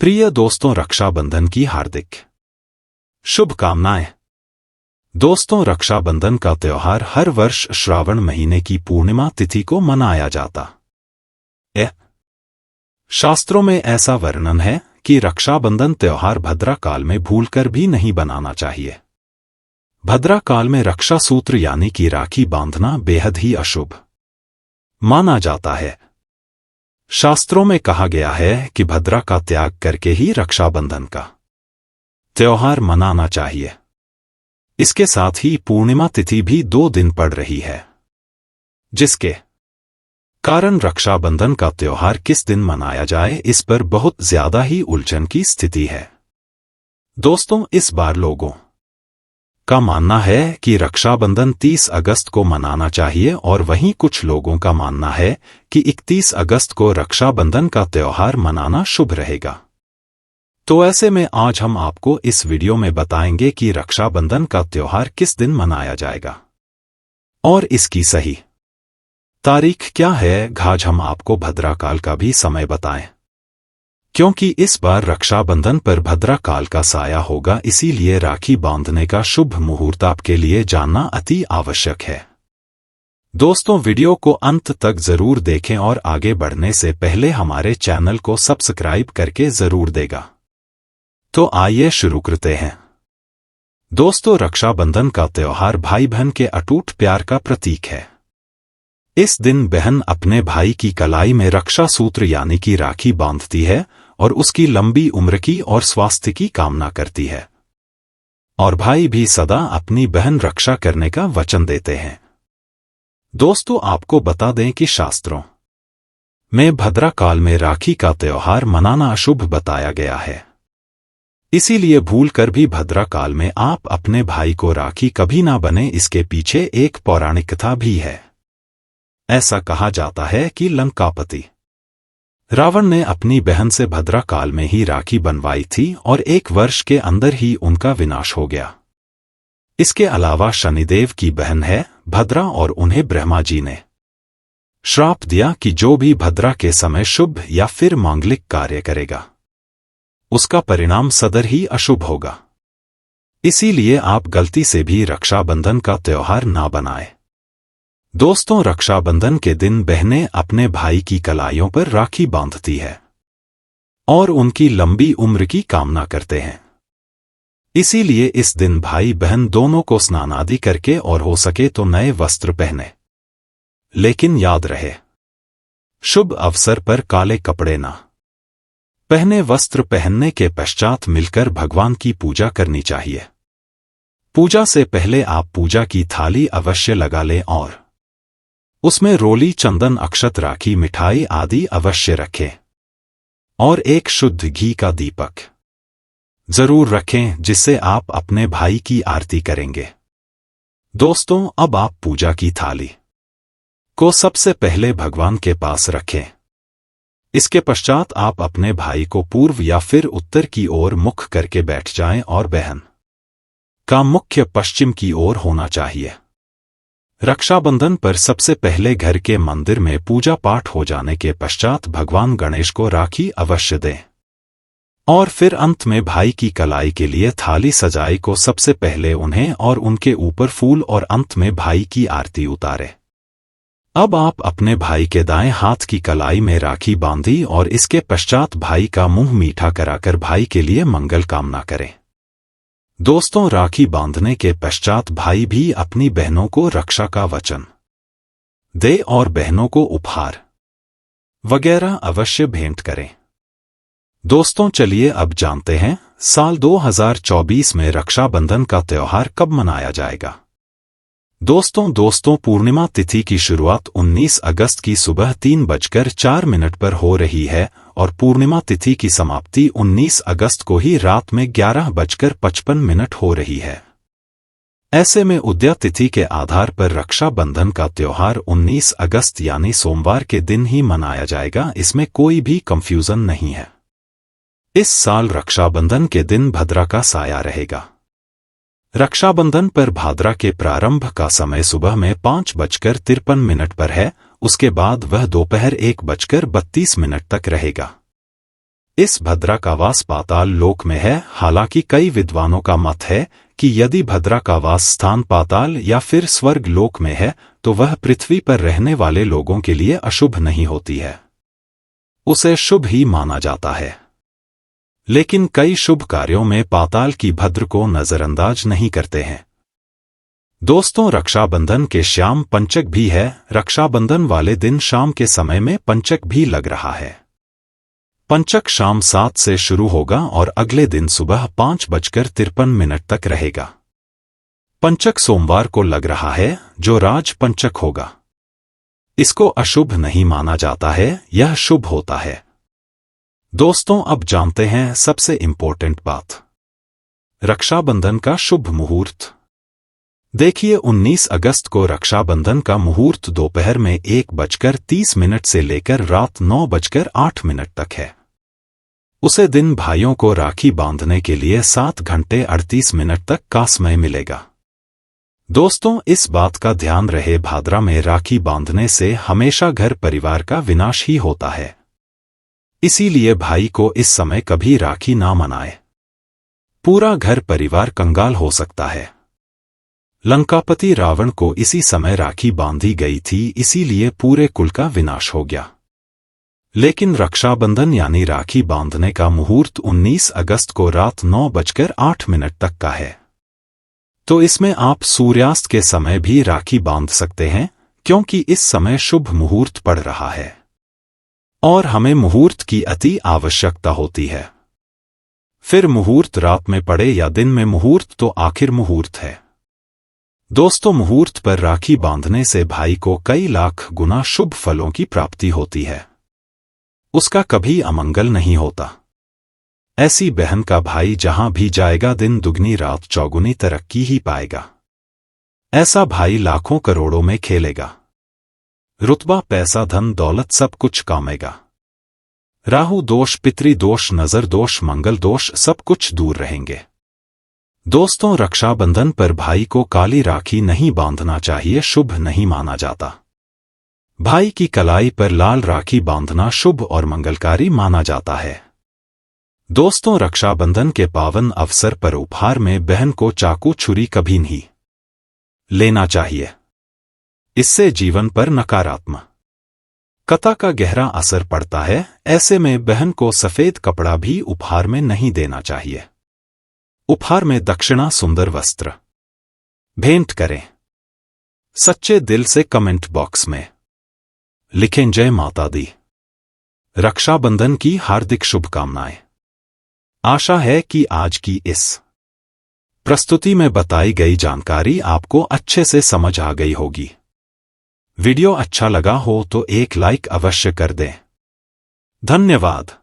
प्रिय दोस्तों, रक्षाबंधन की हार्दिक शुभकामनाएं। दोस्तों, रक्षाबंधन का त्योहार हर वर्ष श्रावण महीने की पूर्णिमा तिथि को मनाया जाता है। शास्त्रों में ऐसा वर्णन है कि रक्षाबंधन त्योहार भद्रा काल में भूलकर भी नहीं बनाना चाहिए। भद्रा काल में रक्षा सूत्र यानी कि राखी बांधना बेहद ही अशुभ माना जाता है। शास्त्रों में कहा गया है कि भद्रा का त्याग करके ही रक्षाबंधन का त्योहार मनाना चाहिए। इसके साथ ही पूर्णिमा तिथि भी 2 दिन पड़ रही है, जिसके कारण रक्षाबंधन का त्योहार किस दिन मनाया जाए इस पर बहुत ज्यादा ही उलझन की स्थिति है। दोस्तों, इस बार लोगों का मानना है कि रक्षाबंधन 30 अगस्त को मनाना चाहिए और वहीं कुछ लोगों का मानना है कि 31 अगस्त को रक्षाबंधन का त्योहार मनाना शुभ रहेगा। तो ऐसे में आज हम आपको इस वीडियो में बताएंगे कि रक्षाबंधन का त्योहार किस दिन मनाया जाएगा और इसकी सही तारीख क्या है। आज हम आपको भद्रा काल का भी समय बताएं, क्योंकि इस बार रक्षाबंधन पर भद्रा काल का साया होगा, इसीलिए राखी बांधने का शुभ मुहूर्त आपके लिए जानना अति आवश्यक है। दोस्तों, वीडियो को अंत तक जरूर देखें और आगे बढ़ने से पहले हमारे चैनल को सब्सक्राइब करके जरूर देगा। तो आइए शुरू करते हैं। दोस्तों, रक्षाबंधन का त्योहार भाई बहन के अटूट प्यार का प्रतीक है। इस दिन बहन अपने भाई की कलाई में रक्षा सूत्र यानी कि राखी बांधती है और उसकी लंबी उम्र की और स्वास्थ्य की कामना करती है, और भाई भी सदा अपनी बहन रक्षा करने का वचन देते हैं। दोस्तों, आपको बता दें कि शास्त्रों में भद्रा काल में राखी का त्योहार मनाना अशुभ बताया गया है। इसीलिए भूलकर भी भद्रा काल में आप अपने भाई को राखी कभी ना बने। इसके पीछे एक पौराणिक कथा भी है। ऐसा कहा जाता है कि लंकापति रावण ने अपनी बहन से भद्रा काल में ही राखी बनवाई थी और 1 वर्ष के अंदर ही उनका विनाश हो गया। इसके अलावा शनिदेव की बहन है भद्रा और उन्हें ब्रह्मा जी ने श्राप दिया कि जो भी भद्रा के समय शुभ या फिर मांगलिक कार्य करेगा उसका परिणाम सदैव ही अशुभ होगा। इसीलिए आप गलती से भी रक्षाबंधन का त्योहार ना बनाएं। दोस्तों, रक्षाबंधन के दिन बहनें अपने भाई की कलाइयों पर राखी बांधती है और उनकी लंबी उम्र की कामना करते हैं। इसीलिए इस दिन भाई बहन दोनों को स्नान आदि करके और हो सके तो नए वस्त्र पहने। लेकिन याद रहे, शुभ अवसर पर काले कपड़े ना पहने। वस्त्र पहनने के पश्चात मिलकर भगवान की पूजा करनी चाहिए। पूजा से पहले आप पूजा की थाली अवश्य लगा लें और उसमें रोली, चंदन, अक्षत, राखी, मिठाई आदि अवश्य रखें और एक शुद्ध घी का दीपक जरूर रखें, जिससे आप अपने भाई की आरती करेंगे। दोस्तों, अब आप पूजा की थाली को सबसे पहले भगवान के पास रखें। इसके पश्चात आप अपने भाई को पूर्व या फिर उत्तर की ओर मुख करके बैठ जाएं और बहन का मुख्य पश्चिम की ओर होना चाहिए। रक्षाबंधन पर सबसे पहले घर के मंदिर में पूजा पाठ हो जाने के पश्चात भगवान गणेश को राखी अवश्य दें और फिर अंत में भाई की कलाई के लिए थाली सजाई को सबसे पहले उन्हें और उनके ऊपर फूल और अंत में भाई की आरती उतारे। अब आप अपने भाई के दाएं हाथ की कलाई में राखी बांधी और इसके पश्चात भाई का मुंह मीठा कराकर भाई के लिए मंगल कामना करें। दोस्तों, राखी बांधने के पश्चात भाई भी अपनी बहनों को रक्षा का वचन दे और बहनों को उपहार वगैरह अवश्य भेंट करें। दोस्तों, चलिए अब जानते हैं साल 2024 में रक्षाबंधन का त्योहार कब मनाया जाएगा। दोस्तों, पूर्णिमा तिथि की शुरुआत 19 अगस्त की सुबह 3:04 पर हो रही है और पूर्णिमा तिथि की समाप्ति 19 अगस्त को ही रात में 11:55 हो रही है। ऐसे में उदया तिथि के आधार पर रक्षाबंधन का त्योहार 19 अगस्त यानी सोमवार के दिन ही मनाया जाएगा। इसमें कोई भी कंफ्यूजन नहीं है। इस साल रक्षाबंधन के दिन भद्रा का साया रहेगा। रक्षाबंधन पर भाद्रा के प्रारंभ का समय सुबह में 5:53 पर है। उसके बाद वह दोपहर 1:32 तक रहेगा। इस भद्रा का वास पाताल लोक में है। हालांकि कई विद्वानों का मत है कि यदि भद्रा का वास स्थान पाताल या फिर स्वर्ग लोक में है तो वह पृथ्वी पर रहने वाले लोगों के लिए अशुभ नहीं होती है, उसे शुभ ही माना जाता है। लेकिन कई शुभ कार्यों में पाताल की भद्र को नजरअंदाज नहीं करते हैं। दोस्तों, रक्षाबंधन के श्याम पंचक भी है। रक्षाबंधन वाले दिन शाम के समय में पंचक भी लग रहा है। पंचक शाम 7 से शुरू होगा और अगले दिन सुबह 5:53 तक रहेगा। पंचक सोमवार को लग रहा है, जो राज पंचक होगा। इसको अशुभ नहीं माना जाता है, यह शुभ होता है। दोस्तों, अब जानते हैं सबसे इंपॉर्टेंट बात, रक्षाबंधन का शुभ मुहूर्त। देखिए, 19 अगस्त को रक्षाबंधन का मुहूर्त दोपहर में 1:30 से लेकर रात 9:08 तक है। उसे दिन भाइयों को राखी बांधने के लिए 7 घंटे 38 मिनट तक का समय मिलेगा। दोस्तों, इस बात का ध्यान रहे, भाद्रा में राखी बांधने से हमेशा घर परिवार का विनाश ही होता है। इसीलिए भाई को इस समय कभी राखी ना मनाए, पूरा घर परिवार कंगाल हो सकता है। लंकापति रावण को इसी समय राखी बांधी गई थी, इसीलिए पूरे कुल का विनाश हो गया। लेकिन रक्षाबंधन यानी राखी बांधने का मुहूर्त 19 अगस्त को रात 9:08 तक का है। तो इसमें आप सूर्यास्त के समय भी राखी बांध सकते हैं, क्योंकि इस समय शुभ मुहूर्त पड़ रहा है और हमें मुहूर्त की अति आवश्यकता होती है। फिर मुहूर्त रात में पड़े या दिन में मुहूर्त तो आखिर मुहूर्त है। दोस्तों, मुहूर्त पर राखी बांधने से भाई को कई लाख गुना शुभ फलों की प्राप्ति होती है, उसका कभी अमंगल नहीं होता। ऐसी बहन का भाई जहां भी जाएगा दिन दुगनी रात चौगुनी तरक्की ही पाएगा। ऐसा भाई लाखों करोड़ों में खेलेगा, रुतबा पैसा धन दौलत सब कुछ कामेगा। राहु दोष, पितृ दोष, नजर दोष, मंगल दोष सब कुछ दूर रहेंगे। दोस्तों, रक्षाबंधन पर भाई को काली राखी नहीं बांधना चाहिए, शुभ नहीं माना जाता। भाई की कलाई पर लाल राखी बांधना शुभ और मंगलकारी माना जाता है। दोस्तों, रक्षाबंधन के पावन अवसर पर उपहार में बहन को चाकू छुरी कभी नहीं लेना चाहिए, इससे जीवन पर नकारात्मकता का गहरा असर पड़ता है। ऐसे में बहन को सफेद कपड़ा भी उपहार में नहीं देना चाहिए। उपहार में दक्षिणा सुंदर वस्त्र भेंट करें। सच्चे दिल से कमेंट बॉक्स में लिखें जय माता दी। रक्षाबंधन की हार्दिक शुभकामनाएं। आशा है कि आज की इस प्रस्तुति में बताई गई जानकारी आपको अच्छे से समझ आ गई होगी। वीडियो अच्छा लगा हो तो एक लाइक अवश्य कर दें। धन्यवाद।